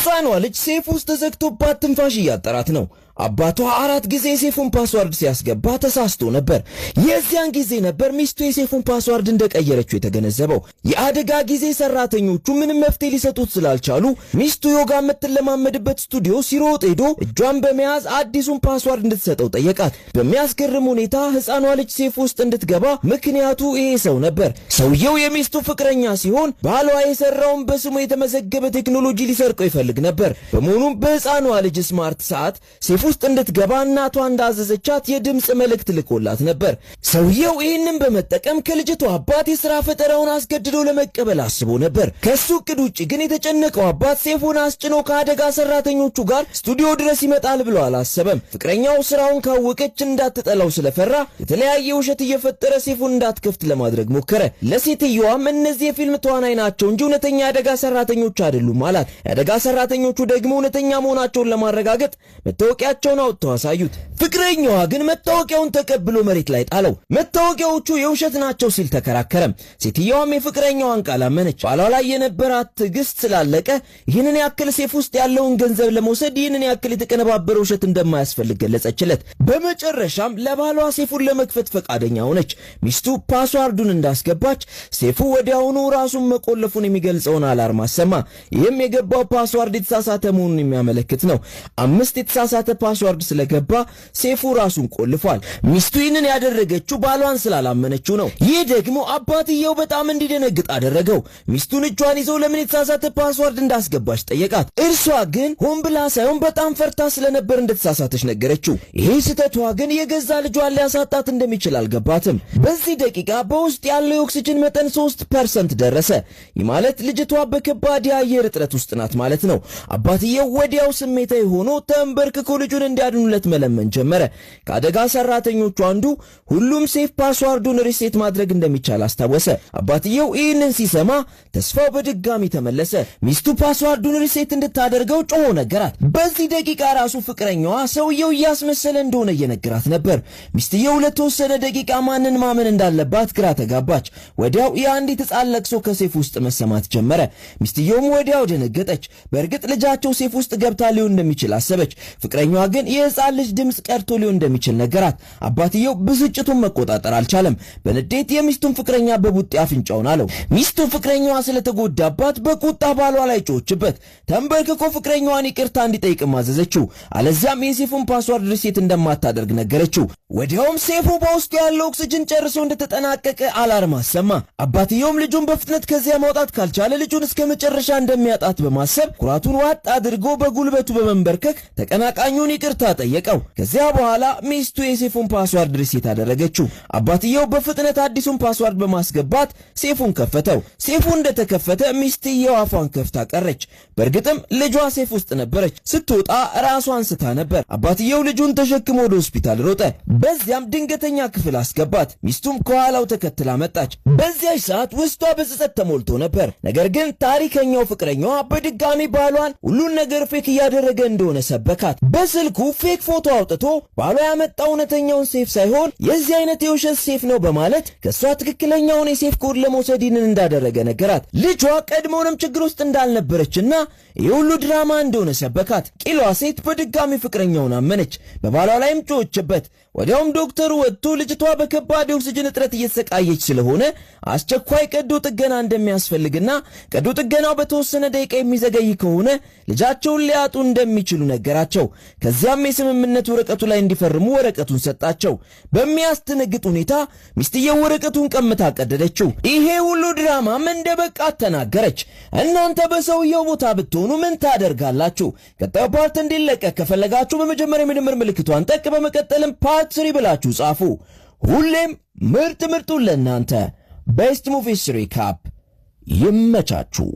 ሕፃኗ ልጅ ሴፍ ውስጥ ተዘግቶባት ትንፋሽ እያጠራት ነው። አባቷ 4 ጊዜ የሴፉን ፓስወርድ ሲያስገባ ተሳስቶ ነበር። የዚያን ጊዜ ነበር ሚስቱ የሴፉን ፓስወርድ እንደቀየረችው የተገነዘበው። የአደጋ ጊዜ ሰራተኞቹ ምንም መፍትሄ ሊሰጡት ስላልቻሉ ሚስቱ ዮጋ የምትለማመድበት ስቱዲዮ ሲሮጥ ሄዶ እጇን በመያዝ አዲሱን ፓስወርድ እንድትሰጠው ጠየቃት። በሚያስገርም ሁኔታ ሕፃኗ ልጅ ሴፍ ውስጥ እንድትገባ ምክንያቱ ይሄ ሰው ነበር። ሰውየው የሚስቱ ፍቅረኛ ሲሆን ባሏ የሰራውን በስሙ የተመዘገበ ቴክኖሎጂ ሊሰርቀው ይፈልግ ነበር። በመሆኑም በሕፃኗ ልጅ ስማርት ሰዓት ሴፍ ውስጥ እንድትገባ እናቷ እንዳዘዘቻት የድምጽ መልእክት ልኮላት ነበር። ሰውየው ይህንን በመጠቀም ከልጅቷ አባት የሥራ ፈጠራውን አስገድዶ ለመቀበል አስቦ ነበር። ከሱ እቅድ ውጪ ግን የተጨነቀው አባት ሴፉን አስጭኖ ከአደጋ ሰራተኞቹ ጋር ስቱዲዮ ድረስ ይመጣል ብሎ አላሰበም። ፍቅረኛው ስራውን ካወቀች እንዳትጠላው ስለፈራ የተለያየ ውሸት እየፈጠረ ሴፉን እንዳትከፍት ለማድረግ ሞከረ። ለሴትየዋም እነዚህ የፊልም ተዋናይ ናቸው እንጂ እውነተኛ የአደጋ ሰራተኞች አይደሉም አላት። የአደጋ ሰራተኞቹ ደግሞ እውነተኛ መሆናቸውን ለማረጋገጥ መታወቂያቸውን አውጥተው አሳዩት። ፍቅረኛዋ ግን መታወቂያውን ተቀብሎ መሬት ላይ ጣለው። መታወቂያዎቹ የውሸት ናቸው ሲል ተከራከረም። ሴትየዋም የፍቅረኛዋን ቃል አመነች። ባሏ ላይ የነበራት ትዕግስት ስላለቀ ይህንን ያክል ሴፍ ውስጥ ያለውን ገንዘብ ለመውሰድ ይህንን ያክል የተቀነባበረ ውሸት እንደማያስፈልግ ገለጸችለት። በመጨረሻም ለባሏ ሴፉን ለመክፈት ፈቃደኛ ሆነች። ሚስቱ ፓስዋርዱን እንዳስገባች ሴፉ ወዲያውኑ ራሱን መቆለፉን የሚገልጸውን አላርም አሰማ። ይህም የገባው ፓስዋርድ የተሳሳተ መሆኑን የሚያመለክት ነው። 5 የተሳሳተ ፓስዋርድ ስለገባ ሴፉ ራሱን ቆልፏል። ሚስቱ ይህንን ያደረገችው ባሏን ስላላመነችው ነው። ይህ ደግሞ አባትየው በጣም እንዲደነግጥ አደረገው። ሚስቱን እጇን ይዘው ለምን የተሳሳተ ፓስዋርድ እንዳስገባች ጠየቃት። እርሷ ግን ሆን ብላ ሳይሆን በጣም ፈርታ ስለነበር እንደተሳሳተች ነገረችው። ይህ ስህተቷ ግን የገዛ ልጇን ሊያሳጣት እንደሚችል አልገባትም። በዚህ ደቂቃ በውስጥ ያለው የኦክሲጅን መጠን 3% ደረሰ። ይህ ማለት ልጅቷ በከባድ የአየር እጥረት ውስጥ ናት ማለት ነው። አባትየው ወዲያው ስሜታዊ ሆኖ ተንበርክኮ ልጁን እንዲያድኑለት መለመን ጀመረ። ከአደጋ ሰራተኞቹ አንዱ ሁሉም ሴፍ ፓስዋርዱን ሪሴት ማድረግ እንደሚቻል አስታወሰ። አባትየው ይህንን ሲሰማ ተስፋው በድጋሚ ተመለሰ። ሚስቱ ፓስዋርዱን ሪሴት እንድታደርገው ጮሆ ነገራት። በዚህ ደቂቃ ራሱ ፍቅረኛዋ ሰውየው እያስመሰለ እንደሆነ እየነገራት ነበር። ሚስትየው ለተወሰነ ደቂቃ ማንን ማመን እንዳለባት ግራ ተጋባች። ወዲያው የአንዲት ሕፃን ለቅሶ ከሴፍ ውስጥ መሰማት ጀመረ። ሚስትየውም ወዲያው ደነገጠች። በእርግጥ ልጃቸው ሴፍ ውስጥ ገብታ ሊሆን እንደሚችል አሰበች። ፍቅረኛዋ ግን የሕፃን ልጅ ድምጽ ቀርቶ ሊሆን እንደሚችል ነገራት። አባትየው ብስጭቱን መቆጣጠር አልቻለም። በንዴት የሚስቱን ፍቅረኛ በቡጤ አፍንጫውን አለው። ሚስቱ ፍቅረኛዋ ስለተጎዳባት በቁጣ ባሏ ላይ ጮችበት። ተንበርክኮ ፍቅረኛዋን ይቅርታ እንዲጠይቅ ማዘዘችው። አለዚያም የሴፉን ፓስዋርድ ሪሴት እንደማታደርግ ነገረችው። ወዲያውም ሴፉ በውስጡ ያለው ኦክሲጅን ጨርሶ እንደተጠናቀቀ አላርም አሰማ። አባትየውም ልጁን በፍጥነት ከዚያ ማውጣት ካልቻለ ልጁን እስከ መጨረሻ እንደሚያጣት በማሰብ ኩራቱን ዋጥ አድርጎ በጉልበቱ በመንበርከክ ተቀናቃኙን ይቅርታ ጠየቀው። ከዚያ በኋላ ሚስቱ የሴፉን ፓስዋርድ ሪሴት አደረገችው። አባትየው በፍጥነት አዲሱን ፓስዋርድ በማስገባት ሴፉን ከፈተው። ሴፉ እንደተከፈተ ሚስትየው አፏን ከፍታ ቀረች። በእርግጥም ልጇ ሴፍ ውስጥ ነበረች። ስትወጣ ራሷን ስታ ነበር። አባትየው ልጁን ተሸክሞ ወደ ሆስፒታል ሮጠ። በዚያም ድንገተኛ ክፍል አስገባት። ሚስቱም ከኋላው ተከትላ መጣች። በዚያች ሰዓት ውስጧ በጸጸት ተሞልቶ ነበር። ነገር ግን ታሪከኛው ፍቅረኛዋ በድጋሚ ባሏን ሁሉን ነገር ፌክ እያደረገ እንደሆነ ሰበካት። በስልኩ ፌክ ፎቶ አውጥቶ ባሏ ያመጣው እውነተኛውን ሴፍ ሳይሆን የዚህ አይነት የውሸት ሴፍ ነው በማለት ከሷ ትክክለኛውን የሴፍ ኮድ ለመውሰድ ይህንን እንዳደረገ ነገራት። ልጇ ቀድሞውንም ችግር ውስጥ እንዳልነበረችና የሁሉ ድራማ እንደሆነ ሰበካት። ቂሏ ሴት በድጋሚ ፍቅረኛውን አመነች። በባሏ ላይም ጮኸችበት። ወዲያውም ዶክተሩ ወጥቶ ልጅቷ በከባድ የኦክሲጅን እጥረት እየተሰቃየች ስለሆነ አስቸኳይ ቀዶ ጥገና እንደሚያስፈልግና ቀዶ ጥገናው በተወሰነ ደቂቃ የሚዘገይ ከሆነ ልጃቸውን ሊያጡ እንደሚችሉ ነገራቸው። ከዚያም የስምምነት ወረቀቱ ላይ እንዲፈርሙ ወረቀቱን ሰጣቸው። በሚያስደነግጥ ሁኔታ ሚስትየው ወረቀቱን ቀምታ ቀደደችው። ይሄ ሁሉ ድራማም እንደበቃት ተናገረች። እናንተ በሰውየው ቦታ ብትሆኑ ምን ታደርጋላችሁ? ቀጣዩ ፓርት እንዲለቀቅ ከፈለጋችሁ በመጀመሪያ የምድምር ምልክቷን ጠቅ በመቀጠልም ፓርት 3 ብላችሁ ጻፉ። ሁሌም ምርጥ ምርጡን ለእናንተ ቤስት ሙቪስ ሪካፕ ይመቻችሁ።